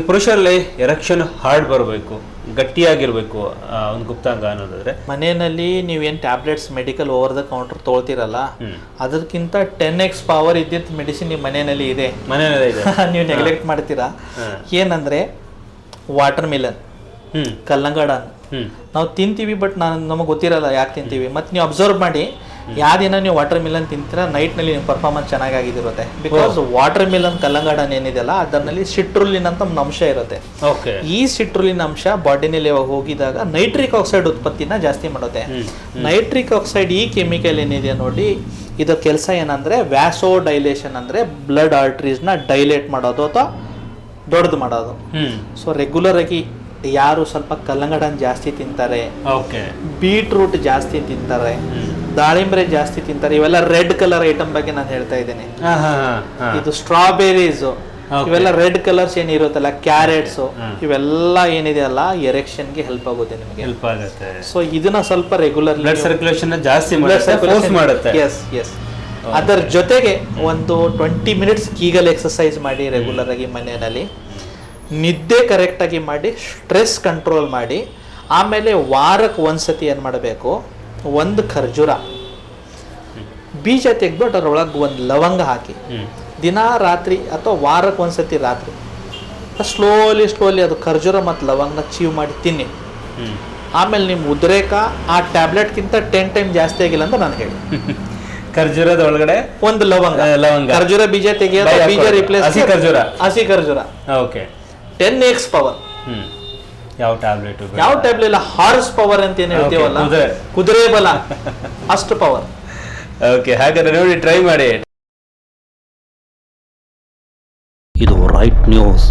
ಪುರುಷರಲ್ಲಿ erection hard ಬರಬೇಕು, ಗಟ್ಟಿಯಾಗಿರ್ಬೇಕು ಒಂದು ಗುಪ್ತಾಂಗ ಅನ್ನೋದಾದ್ರೆ ಮನೆಯಲ್ಲಿ ನೀವೇನು tablets medical over the counter ತೊಳ್ತಿರಲ್ಲ ಅದಕ್ಕಿಂತ 10x ಪವರ್ ಇದ್ದಿದ್ದ ಮೆಡಿಸಿನ್ ನಿಮ್ಮ ಮನೆಯಲ್ಲಿ ಇದೆ. ನೀವು ನೆಗ್ಲೆಕ್ಟ್ ಮಾಡ್ತೀರಾ. ಏನಂದ್ರೆ ವಾಟರ್ ಮಿಲನ್, ಕಲ್ಲಂಗಡ ನಾವು ತಿಂತೀವಿ, ಬಟ್ ನಮಗೆ ಗೊತ್ತಿರಲ್ಲ ಯಾಕೆ ತಿಂತೀವಿ. ಮತ್ತು ನೀವು ಅಬ್ಸರ್ವ್ ಮಾಡಿ, ಯಾವ ದಿನ ನೀವು ವಾಟರ್ ಮಿಲನ್ ತಿಂತೀರಾ ನೈಟ್ನಲ್ಲಿ ನಿಮ್ಮ ಪರ್ಫಾರ್ಮೆನ್ಸ್ ಚೆನ್ನಾಗಿರುತ್ತೆ. ಬಿಕಾಸ್ ವಾಟರ್ ಮಿಲನ್ ಕಲ್ಲಂಗಡನ್ ಏನಿದೆಯಲ್ಲ ಅದರಲ್ಲಿ ಸಿಟ್ರುಲಿನ್ ಅಂತ ಒಂದು ಅಂಶ ಇರುತ್ತೆ. ಈ ಸಿಟ್ರುಲಿನ್ ಅಂಶ ಬಾಡಿನಲ್ಲಿ ಹೋಗಿದಾಗ ನೈಟ್ರಿಕ್ ಆಕ್ಸೈಡ್ ಉತ್ಪತ್ತಿನ ಜಾಸ್ತಿ ಮಾಡುತ್ತೆ. ನೈಟ್ರಿಕ್ ಆಕ್ಸೈಡ್ ಈ ಕೆಮಿಕಲ್ ಏನಿದೆ ನೋಡಿ, ಇದರ ಕೆಲಸ ಏನಂದ್ರೆ ವ್ಯಾಸೋ ಡೈಲೇಷನ್, ಅಂದ್ರೆ ಬ್ಲಡ್ ಆರ್ಟ್ರೀಸ್ನ ಡೈಲೇಟ್ ಮಾಡೋದು ಅಥವಾ ದೊಡ್ಡದು ಮಾಡೋದು. ಸೊ ರೆಗ್ಯುಲರ್ ಆಗಿ ಯಾರು ಸ್ವಲ್ಪ ಕಲ್ಲಂಗಡನ್ ಜಾಸ್ತಿ ತಿಂತಾರೆ, ಬೀಟ್ರೂಟ್ ಜಾಸ್ತಿ ತಿಂತಾರೆ, ದಾಳಿಂಬೆ ಜಾಸ್ತಿ ತಿಂತಾರೆ, ಇವೆಲ್ಲ ರೆಡ್ ಕಲರ್ ಐಟಮ್ ಬಗ್ಗೆ ನಾನು ಹೇಳ್ತಾ ಇದ್ದೇನೆ. ಇದು ಸ್ಟ್ರಾಬೆರೀಸ್, ಇವೆಲ್ಲ ರೆಡ್ ಕಲರ್ಸ್ ಏನಿರುತ್ತಲ್ಲ, ಕ್ಯಾರೆಟ್ಸ್, ಇವೆಲ್ಲ ಏನಿದೆಯಲ್ಲ ಎರೆಕ್ಷನ್ಗೆ ಹೆಲ್ಪ್ ಆಗುತ್ತೆ ನಿಮಗೆ. ಸೊ ಇದನ್ನ ಸ್ವಲ್ಪ ರೆಗ್ಯುಲರ್ ಬ್ಲಡ್ ಸರ್ಕ್ಯುಲೇಷನ್ ಜಾಸ್ತಿ ಮಾಡುತ್ತೆ. Yes yes. ಅದರ ಜೊತೆಗೆ ಒಂದು 20 ಮಿನಿಟ್ಸ್ ಕೀಗಲ್ ಎಕ್ಸರ್ಸೈಸ್ ಮಾಡಿ ರೆಗ್ಯುಲರ್ ಆಗಿ ಮನೆಯಲ್ಲಿ. ನಿದ್ದೆ ಕರೆಕ್ಟಾಗಿ ಮಾಡಿ, ಸ್ಟ್ರೆಸ್ ಕಂಟ್ರೋಲ್ ಮಾಡಿ. ಆಮೇಲೆ ವಾರಕ್ಕೆ ಒಂದ್ಸತಿ ಏನು ಮಾಡಬೇಕು, ಒಂದು ಖರ್ಜೂರ ಬೀಜ ತೆಗೆದ್ಬಿಟ್ಟು ಅದರೊಳಗೆ ಒಂದು ಲವಂಗ ಹಾಕಿ ದಿನ ರಾತ್ರಿ ಅಥವಾ ವಾರಕ್ಕೆ ಒಂದ್ಸತಿ ರಾತ್ರಿ ಸ್ಲೋಲಿ ಅದು ಖರ್ಜೂರ ಮತ್ತು ಲವಂಗನ ಚೀವ್ ಮಾಡಿ ತಿನ್ನಿ. ಆಮೇಲೆ ನಿಮ್ಮ ಉದ್ರೇಕ ಆ ಟ್ಯಾಬ್ಲೆಟ್ಗಿಂತ 10 ಟೈಮ್ ಜಾಸ್ತಿ ಆಗಿಲ್ಲ ಅಂತ ನಾನು ಹೇಳಿ. ಖರ್ಜೂರದ ಒಳಗಡೆ ಒಂದು ಲವಂಗ, ಖರ್ಜೂರ ಬೀಜ ತೆಗೆಯೋದು, ಬೀಜ ರಿಪ್ಲೇಸ್ ಹಸಿ ಖರ್ಜೂರ. 10x power. ಯಾವ ಟ್ಯಾಬ್ಲೆಟ್ ಇಲ್ಲ, ಹಾರ್ಸ್ ಪವರ್ ಅಂತ ಏನು ಹೇಳ್ತೀವಲ್ಲ, ಕುದುರೆ ಬಲ, ಅಷ್ಟು ಪವರ್. ಹಾಗಾದ್ರೆ ನೋಡಿ, ಟ್ರೈ ಮಾಡಿ. ಇದು ರೈಟ್ ನ್ಯೂಸ್.